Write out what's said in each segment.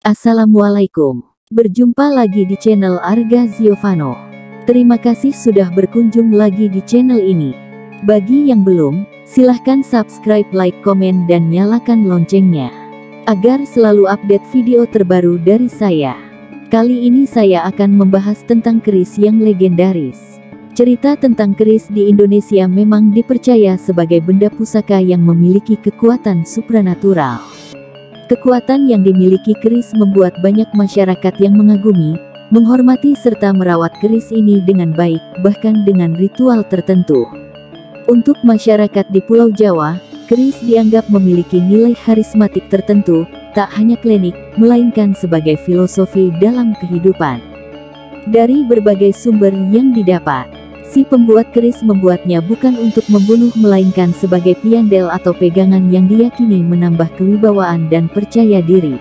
Assalamualaikum. Berjumpa lagi di channel Arga Giovanno. Terima kasih sudah berkunjung lagi di channel ini. Bagi yang belum, silahkan subscribe, like, komen, dan nyalakan loncengnya, agar selalu update video terbaru dari saya. Kali ini saya akan membahas tentang keris yang legendaris. Cerita tentang keris di Indonesia memang dipercaya sebagai benda pusaka yang memiliki kekuatan supranatural. Kekuatan yang dimiliki keris membuat banyak masyarakat yang mengagumi, menghormati serta merawat keris ini dengan baik, bahkan dengan ritual tertentu. Untuk masyarakat di Pulau Jawa, keris dianggap memiliki nilai karismatik tertentu, tak hanya klinik, melainkan sebagai filosofi dalam kehidupan. Dari berbagai sumber yang didapat, si pembuat keris membuatnya bukan untuk membunuh melainkan sebagai piandel atau pegangan yang diyakini menambah kewibawaan dan percaya diri.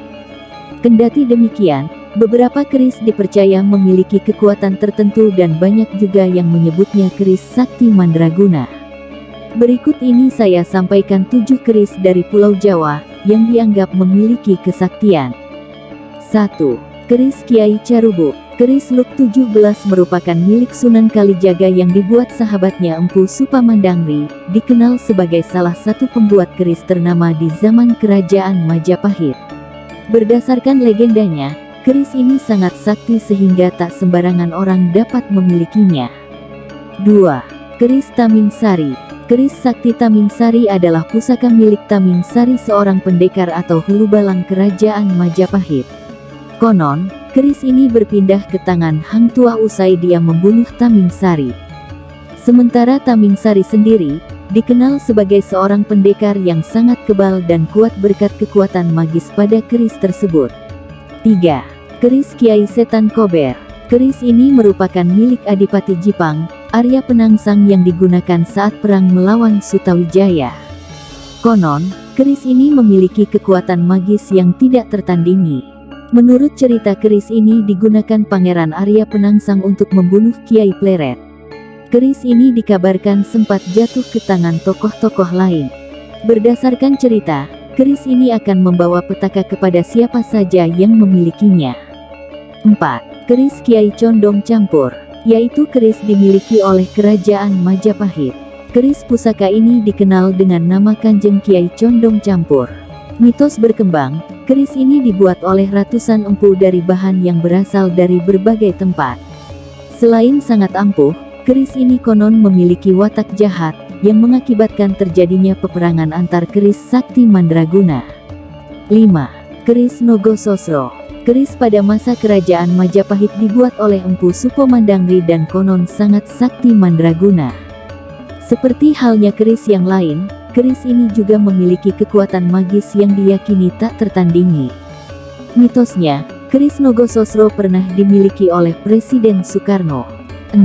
Kendati demikian, beberapa keris dipercaya memiliki kekuatan tertentu dan banyak juga yang menyebutnya keris sakti mandraguna. Berikut ini saya sampaikan 7 keris dari Pulau Jawa yang dianggap memiliki kesaktian. 1. Keris Kiai Carubo. Keris Luk 17 merupakan milik Sunan Kalijaga yang dibuat sahabatnya Empu Supamandangri, dikenal sebagai salah satu pembuat keris ternama di zaman Kerajaan Majapahit. Berdasarkan legendanya, keris ini sangat sakti sehingga tak sembarangan orang dapat memilikinya. 2. Keris Tamingsari. Keris sakti Tamingsari adalah pusaka milik Tamingsari, seorang pendekar atau hulu balang Kerajaan Majapahit. Konon, keris ini berpindah ke tangan Hang Tuah usai dia membunuh Tamingsari. Sementara Tamingsari sendiri, dikenal sebagai seorang pendekar yang sangat kebal dan kuat berkat kekuatan magis pada keris tersebut. 3. Keris Kiai Setan Kober. Keris ini merupakan milik Adipati Jipang, Arya Penangsang yang digunakan saat perang melawan Sutawijaya. Konon, keris ini memiliki kekuatan magis yang tidak tertandingi. Menurut cerita, keris ini digunakan Pangeran Arya Penangsang untuk membunuh Kiai Pleret. Keris ini dikabarkan sempat jatuh ke tangan tokoh-tokoh lain. Berdasarkan cerita, keris ini akan membawa petaka kepada siapa saja yang memilikinya. 4. Keris Kiai Condong Campur, yaitu keris dimiliki oleh Kerajaan Majapahit. Keris pusaka ini dikenal dengan nama Kanjeng Kiai Condong Campur. Mitos berkembang, keris ini dibuat oleh ratusan empu dari bahan yang berasal dari berbagai tempat. Selain sangat ampuh, keris ini konon memiliki watak jahat, yang mengakibatkan terjadinya peperangan antar keris sakti mandraguna. 5. Keris Nogososro. Keris pada masa Kerajaan Majapahit dibuat oleh Empu Supamandangri dan konon sangat sakti mandraguna. Seperti halnya keris yang lain, keris ini juga memiliki kekuatan magis yang diyakini tak tertandingi. Mitosnya, keris Nogososro pernah dimiliki oleh Presiden Soekarno. 6.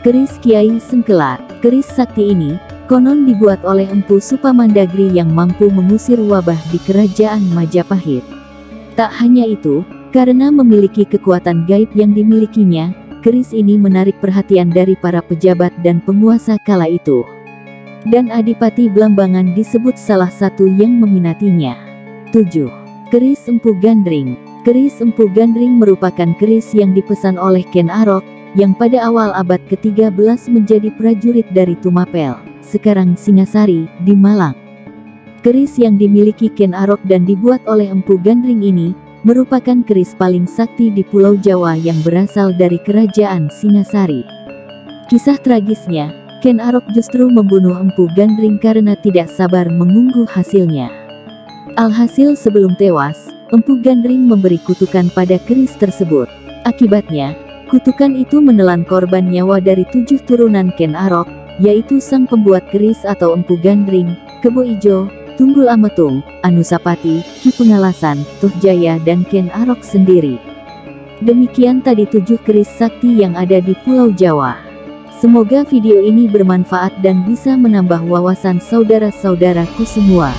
Keris Kiai Sengkelat. Keris sakti ini, konon dibuat oleh Empu Supamandangri yang mampu mengusir wabah di Kerajaan Majapahit. Tak hanya itu, karena memiliki kekuatan gaib yang dimilikinya, keris ini menarik perhatian dari para pejabat dan penguasa kala itu. Dan Adipati Blambangan disebut salah satu yang meminatinya. 7. Keris Empu Gandring. Keris Empu Gandring merupakan keris yang dipesan oleh Ken Arok, yang pada awal abad ke-13 menjadi prajurit dari Tumapel, sekarang Singasari, di Malang. Keris yang dimiliki Ken Arok dan dibuat oleh Empu Gandring ini, merupakan keris paling sakti di Pulau Jawa yang berasal dari Kerajaan Singasari. Kisah tragisnya, Ken Arok justru membunuh Empu Gandring karena tidak sabar menunggu hasilnya. Alhasil sebelum tewas, Empu Gandring memberi kutukan pada keris tersebut. Akibatnya, kutukan itu menelan korban nyawa dari 7 turunan Ken Arok, yaitu sang pembuat keris atau Empu Gandring, Kebo Ijo, Tunggul Ametung, Anusapati, Ki Pengalasan, Tuh Jaya dan Ken Arok sendiri. Demikian tadi 7 keris sakti yang ada di Pulau Jawa. Semoga video ini bermanfaat dan bisa menambah wawasan saudara-saudaraku semua.